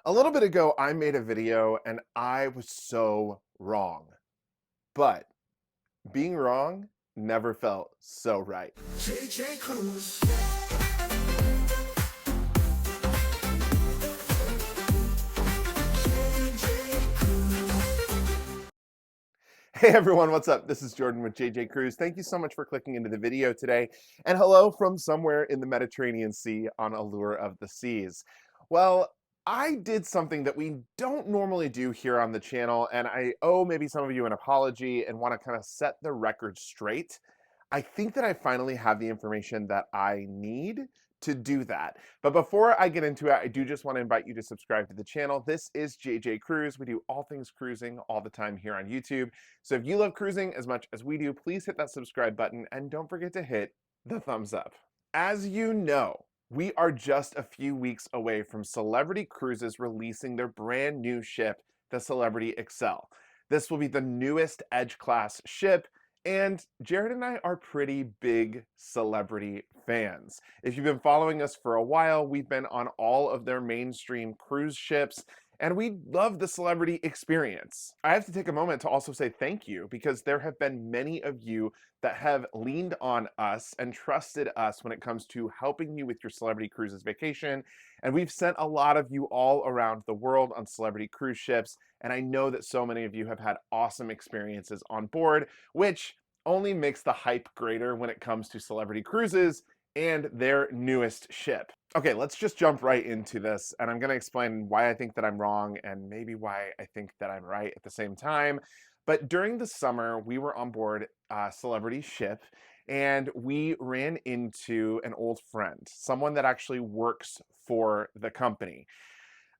A little bit ago, I made a video and I was so wrong. But being wrong never felt so right. JJ Cruise. Hey everyone, what's up? This is Jordan with JJ Cruise. Thank you so much for clicking into the video today. And hello from somewhere in the Mediterranean Sea on Allure of the Seas. Well, I did something that we don't normally do here on the channel, and I owe maybe some of you an apology and want to kind of set the record straight. I think that I finally have the information that I need to do that. But before I get into it, I do just want to invite you to subscribe to the channel. This is JJ Cruise. We do all things cruising all the time here on YouTube. So if you love cruising as much as we do, please hit that subscribe button and don't forget to hit the thumbs up. As you know, we are just a few weeks away from Celebrity Cruises releasing their brand new ship, the Celebrity Xcel. This will be the newest Edge class ship, and Jared and I are pretty big Celebrity fans. If you've been following us for a while, we've been on all of their mainstream cruise ships, and we love the Celebrity experience. I have to take a moment to also say thank you, because there have been many of you that have leaned on us and trusted us when it comes to helping you with your Celebrity Cruises vacation. And we've sent a lot of you all around the world on Celebrity cruise ships, and I know that so many of you have had awesome experiences on board, which only makes the hype greater when it comes to Celebrity Cruises and their newest ship. Okay, let's just jump right into this, and I'm going to explain why I think that I'm wrong and maybe why I think that I'm right at the same time. But during the summer, we were on board a Celebrity ship, and we ran into an old friend, someone that actually works for the company.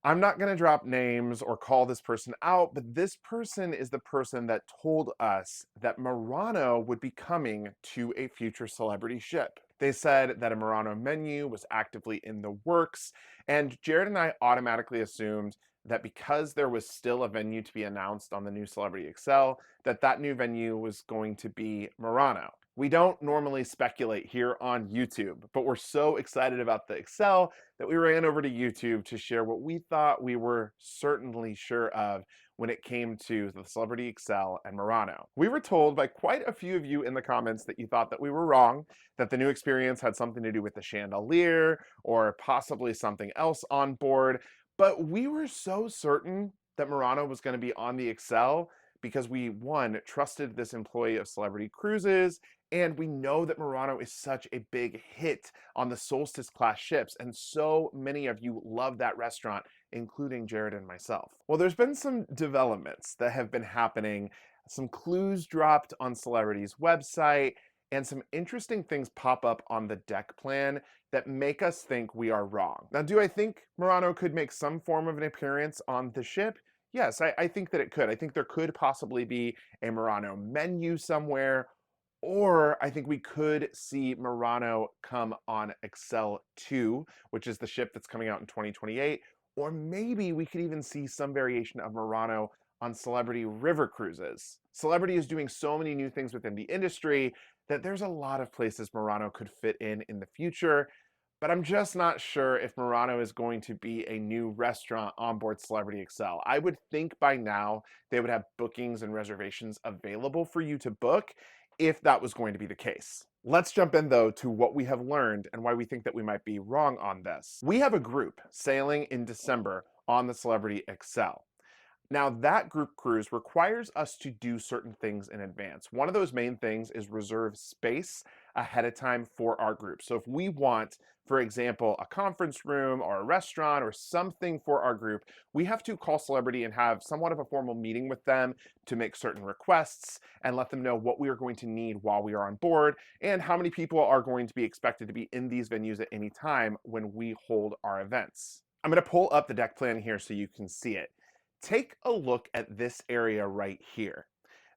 I'm not going to drop names or call this person out, but this person is the person that told us that Murano would be coming to a future Celebrity ship. They said that a Murano menu was actively in the works, and Jared and I automatically assumed that because there was still a venue to be announced on the new Celebrity Xcel, that that new venue was going to be Murano. We don't normally speculate here on YouTube, but we're so excited about the Xcel that we ran over to YouTube to share what we thought we were certainly sure of when it came to the Celebrity Xcel and Murano. We were told by quite a few of you in the comments that you thought that we were wrong, that the new experience had something to do with the chandelier or possibly something else on board, but we were so certain that Murano was going to be on the Xcel because we, one, trusted this employee of Celebrity Cruises, and we know that Murano is such a big hit on the Solstice class ships, and so many of you love that restaurant, including Jared and myself. Well, there's been some developments that have been happening, some clues dropped on Celebrity's website, and some interesting things pop up on the deck plan that make us think we are wrong. Now, do I think Murano could make some form of an appearance on the ship? Yes, I think that it could. I think there could possibly be a Murano menu somewhere, or I think we could see Murano come on Xcel 2, which is the ship that's coming out in 2028. Or maybe we could even see some variation of Murano on Celebrity River Cruises. Celebrity is doing so many new things within the industry that there's a lot of places Murano could fit in the future. But I'm just not sure if Murano is going to be a new restaurant on board Celebrity Xcel. I would think by now they would have bookings and reservations available for you to book if that was going to be the case. Let's jump in though to what we have learned and why we think that we might be wrong on this. We have a group sailing in December on the Celebrity Xcel. Now, that group cruise requires us to do certain things in advance. One of those main things is reserve space ahead of time for our group. So if we want, for example, a conference room or a restaurant or something for our group, we have to call Celebrity and have somewhat of a formal meeting with them to make certain requests and let them know what we are going to need while we are on board and how many people are going to be expected to be in these venues at any time when we hold our events. I'm going to pull up the deck plan here so you can see it. Take a look at this area right here.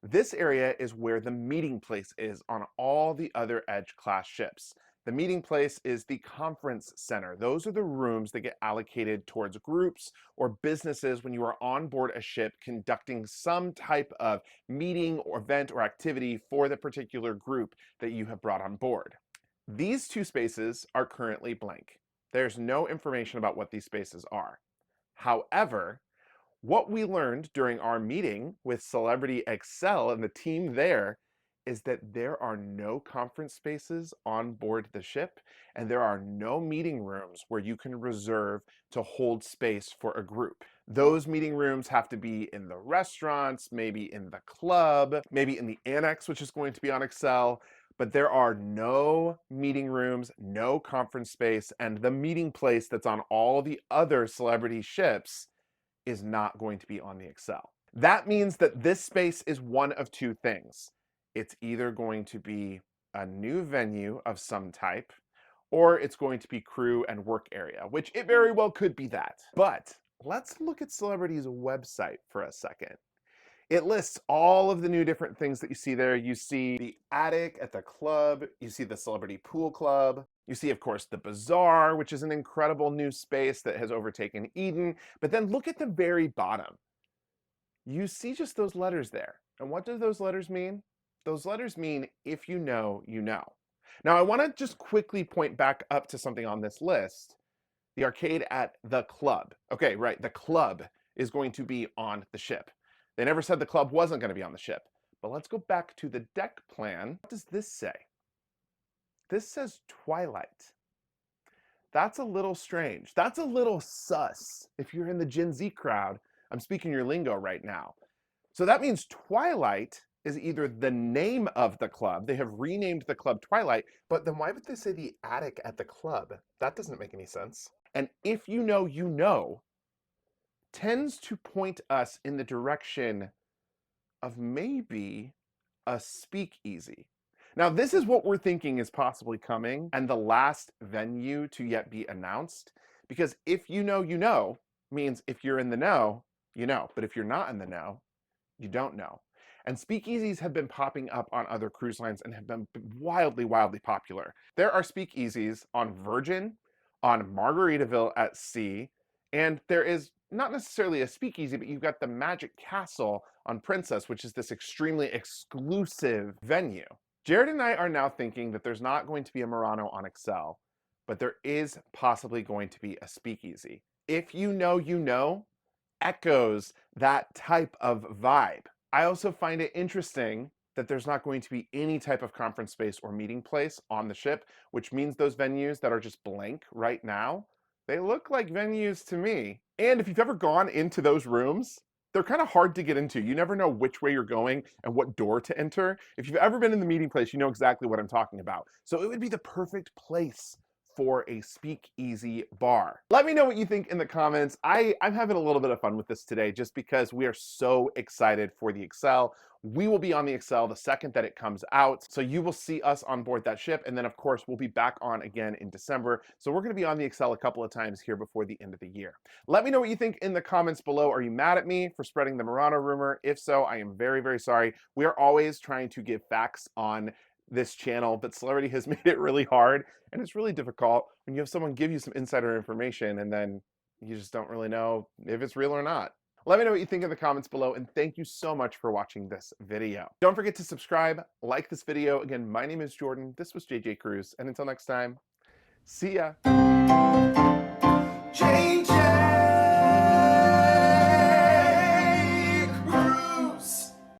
This area is where the meeting place is on all the other Edge class ships. The meeting place is the conference center. Those are the rooms that get allocated towards groups or businesses when you are on board a ship conducting some type of meeting or event or activity for the particular group that you have brought on board. These two spaces are currently blank. There's no information about what these spaces are. However, what we learned during our meeting with Celebrity Xcel and the team there is that there are no conference spaces on board the ship, and there are no meeting rooms where you can reserve to hold space for a group. Those meeting rooms have to be in the restaurants, maybe in the club, maybe in the annex, which is going to be on Xcel, but there are no meeting rooms, no conference space, and the meeting place that's on all the other Celebrity ships is not going to be on the Xcel. That means that this space is one of two things. It's either going to be a new venue of some type, or it's going to be crew and work area, which it very well could be that. But let's look at Celebrity's website for a second. It lists all of the new different things that you see there. You see the attic at the club, you see the Celebrity Pool Club, you see, of course, the Bazaar, which is an incredible new space that has overtaken Eden. But then look at the very bottom. You see just those letters there. And what do those letters mean? Those letters mean if you know, you know. Now, I want to just quickly point back up to something on this list. The arcade at the club. Okay, right, the club is going to be on the ship. They never said the club wasn't going to be on the ship. But let's go back to the deck plan. What does this say? This says Twilight. That's a little strange. That's a little sus. If you're in the Gen Z crowd, I'm speaking your lingo right now. So that means Twilight is either the name of the club. They have renamed the club Twilight, but then why would they say the attic at the club? That doesn't make any sense. And if you know, tends to point us in the direction of maybe a speakeasy. Now, this is what we're thinking is possibly coming and the last venue to yet be announced, because if you know means if you're in the know, you know, but if you're not in the know, you don't know. And speakeasies have been popping up on other cruise lines and have been wildly, wildly popular. There are speakeasies on Virgin, on Margaritaville at sea, and there is not necessarily a speakeasy, but you've got the Magic Castle on Princess, which is this extremely exclusive venue. Jared and I are now thinking that there's not going to be a Murano on Xcel, but there is possibly going to be a speakeasy. If you know, echoes that type of vibe. I also find it interesting that there's not going to be any type of conference space or meeting place on the ship, which means those venues that are just blank right now, they look like venues to me. And if you've ever gone into those rooms, they're kind of hard to get into. You never know which way you're going and what door to enter. If you've ever been in the meeting place, you know exactly what I'm talking about. So it would be the perfect place for a speakeasy bar. Let me know what you think in the comments. I'm having a little bit of fun with this today just because we are so excited for the Xcel. We will be on the Xcel the second that it comes out. So you will see us on board that ship. And then of course, we'll be back on again in December. So we're gonna be on the Xcel a couple of times here before the end of the year. Let me know what you think in the comments below. Are you mad at me for spreading the Murano rumor? If so, I am very, very sorry. We are always trying to give facts on this channel, but Celebrity has made it really hard, and it's really difficult when you have someone give you some insider information and then you just don't really know if it's real or not. Let me know what you think in the comments below, and thank you so much for watching this video. Don't forget to subscribe, like this video. Again, my name is Jordan. This was JJ Cruise, and until next time, see ya.